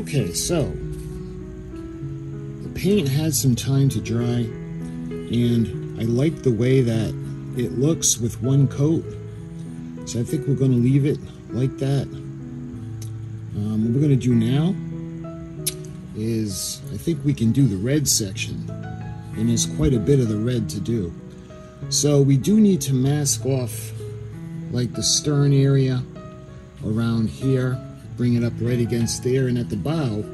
Okay, so the paint had some time to dry, and I like the way that it looks with one coat, so I think we're going to leave it like that. What we're going to do now is, I think we can do the red section, and there's quite a bit of the red to do. So we do need to mask off like the stern area around here, bring it up right against there, and at the bow,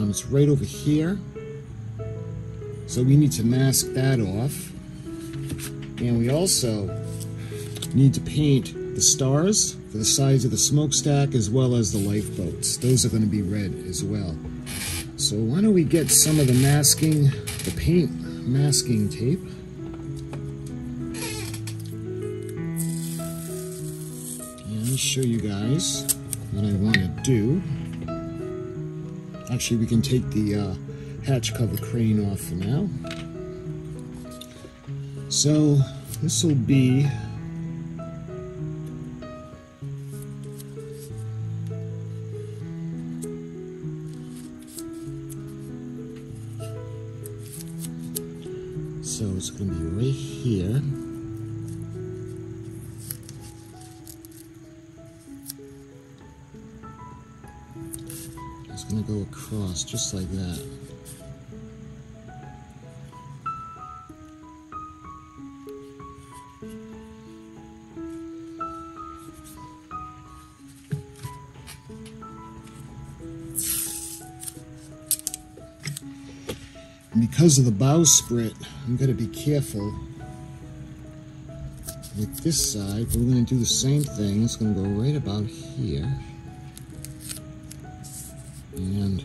it's right over here. So we need to mask that off. And we also need to paint the stars for the sides of the smokestack as well as the lifeboats. Those are going to be red as well. So why don't we get some of the masking, the paint masking tape. And let me show you guys what I want to do. Actually, we can take the hatch cover crane off for now. So this will be it's going to be right here. It's going to go across just like that. And because of the bowsprit, I'm going to be careful with this side, but we're going to do the same thing. It's going to go right about here. And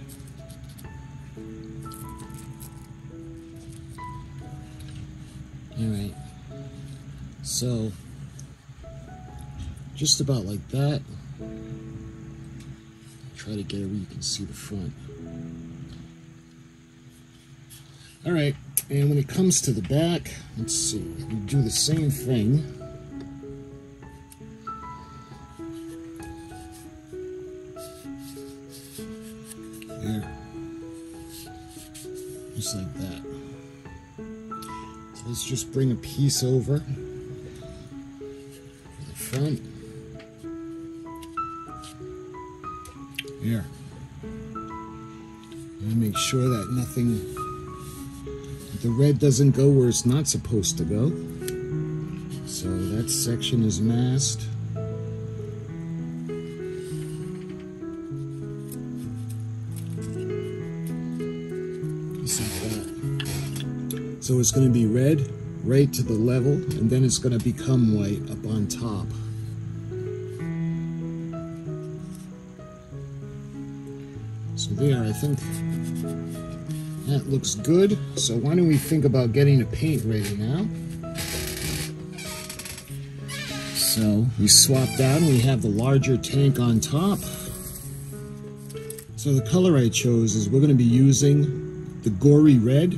alright, so just about like that. Try to get it where you can see the front. Alright, and when it comes to the back, let's see, we do the same thing. There. Just like that. So let's just bring a piece over to the front. There. And make sure that nothing, the red doesn't go where it's not supposed to go. So that section is masked. Just like that. So it's going to be red right to the level, and then it's going to become white up on top. So there, I think that looks good. So why don't we think about getting the paint ready now? So we swapped out and we have the larger tank on top. So the color I chose is we're going to be using the gory red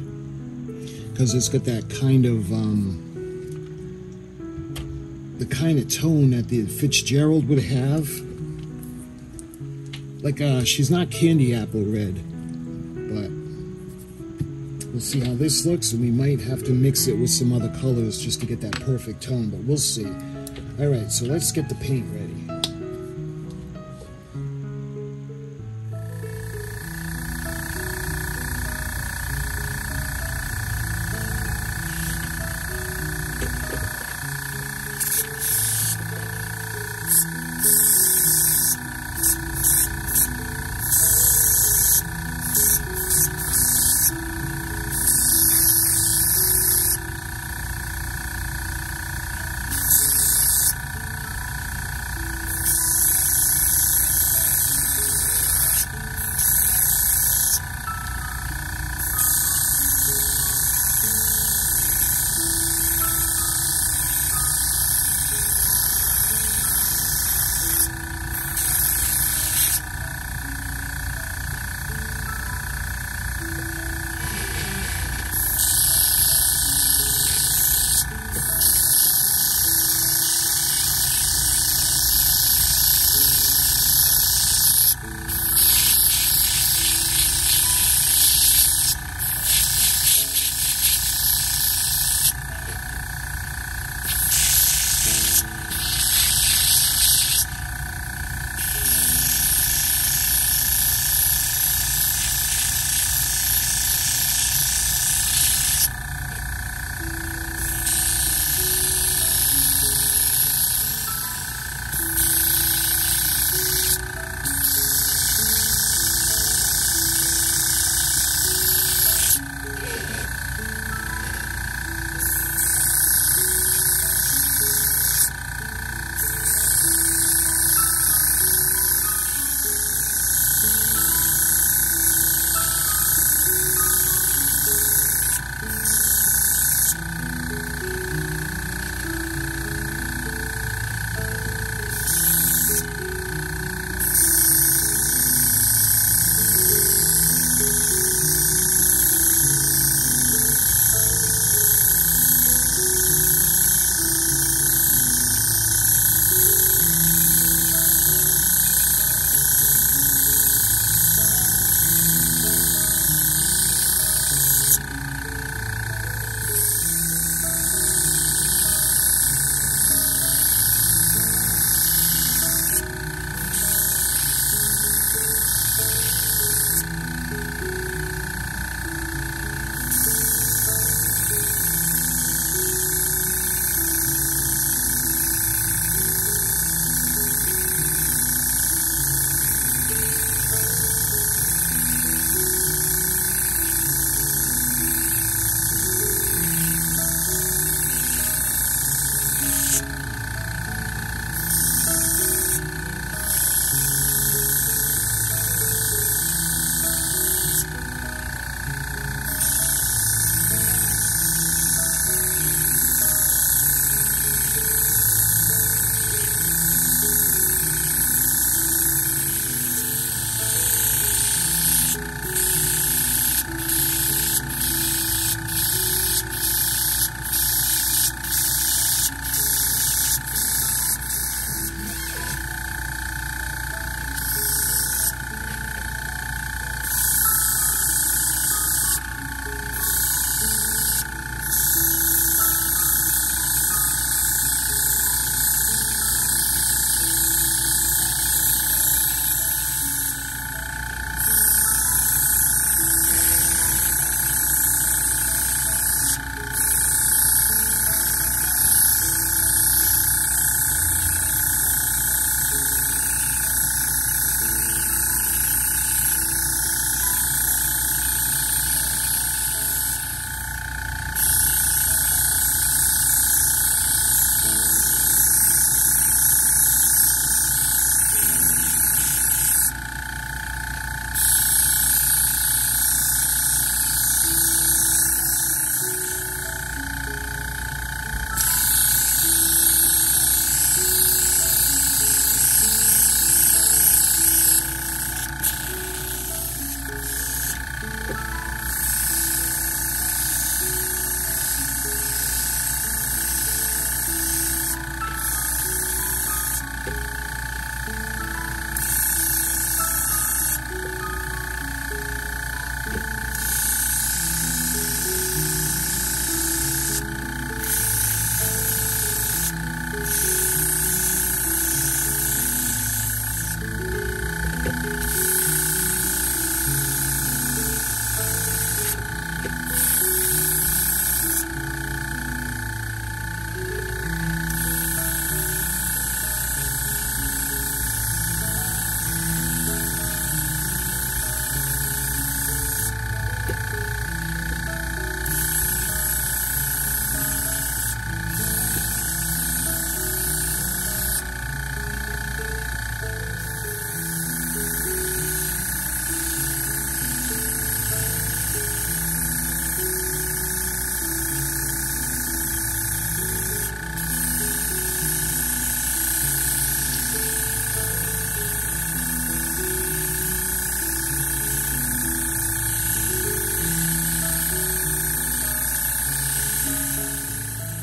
because it's got that kind of the kind of tone that the Fitzgerald would have. Like she's not candy apple red, but we'll see how this looks, and we might have to mix it with some other colors just to get that perfect tone, but we'll see. Alright, so let's get the paint ready.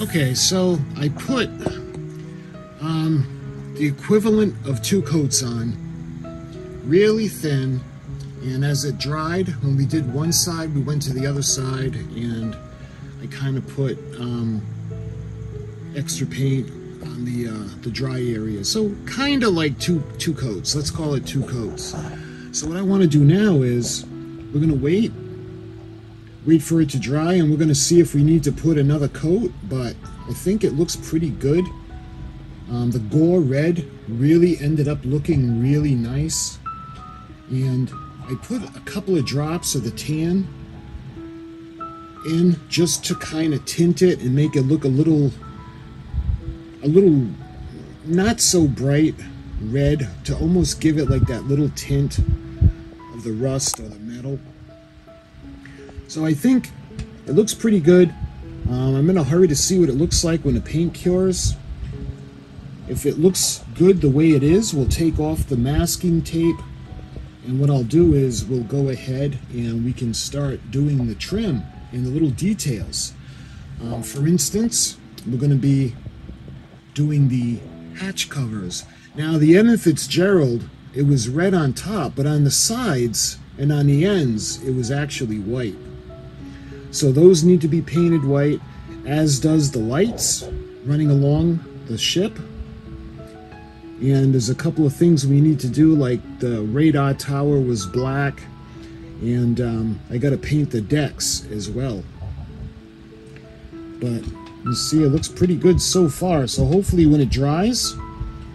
Okay, so I put the equivalent of 2 coats on, really thin, and as it dried, when we did one side, we went to the other side, and I kind of put extra paint on the dry area. So kind of like two coats. Let's call it 2 coats. So what I want to do now is we're going to wait for it to dry, and we're going to see if we need to put another coat, but I think it looks pretty good. The Gore Red really ended up looking really nice, and I put a couple of drops of the tan in just to kind of tint it and make it look a little not so bright red, to almost give it like that little tint of the rust or the metal. So I think it looks pretty good. I'm in a hurry to see what it looks like when the paint cures. If it looks good the way it is, we'll take off the masking tape, and what I'll do is we'll go ahead and we can start doing the trim and the little details. For instance, we're going to be doing the hatch covers. Now the Edmund Fitzgerald, it was red on top, but on the sides and on the ends it was actually white. So those need to be painted white, as does the lights running along the ship. And there's a couple of things we need to do, like the radar tower was black, and I got to paint the decks as well. But you see, it looks pretty good so far. So hopefully when it dries,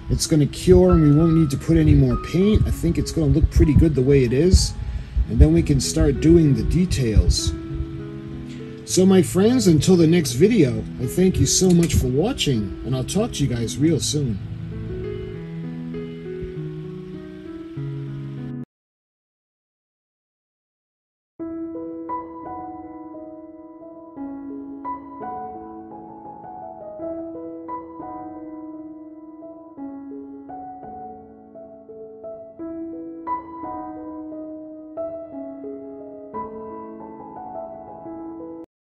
it's going to cure and we won't need to put any more paint. I think it's going to look pretty good the way it is, and then we can start doing the details. So my friends, until the next video, I thank you so much for watching, and I'll talk to you guys real soon.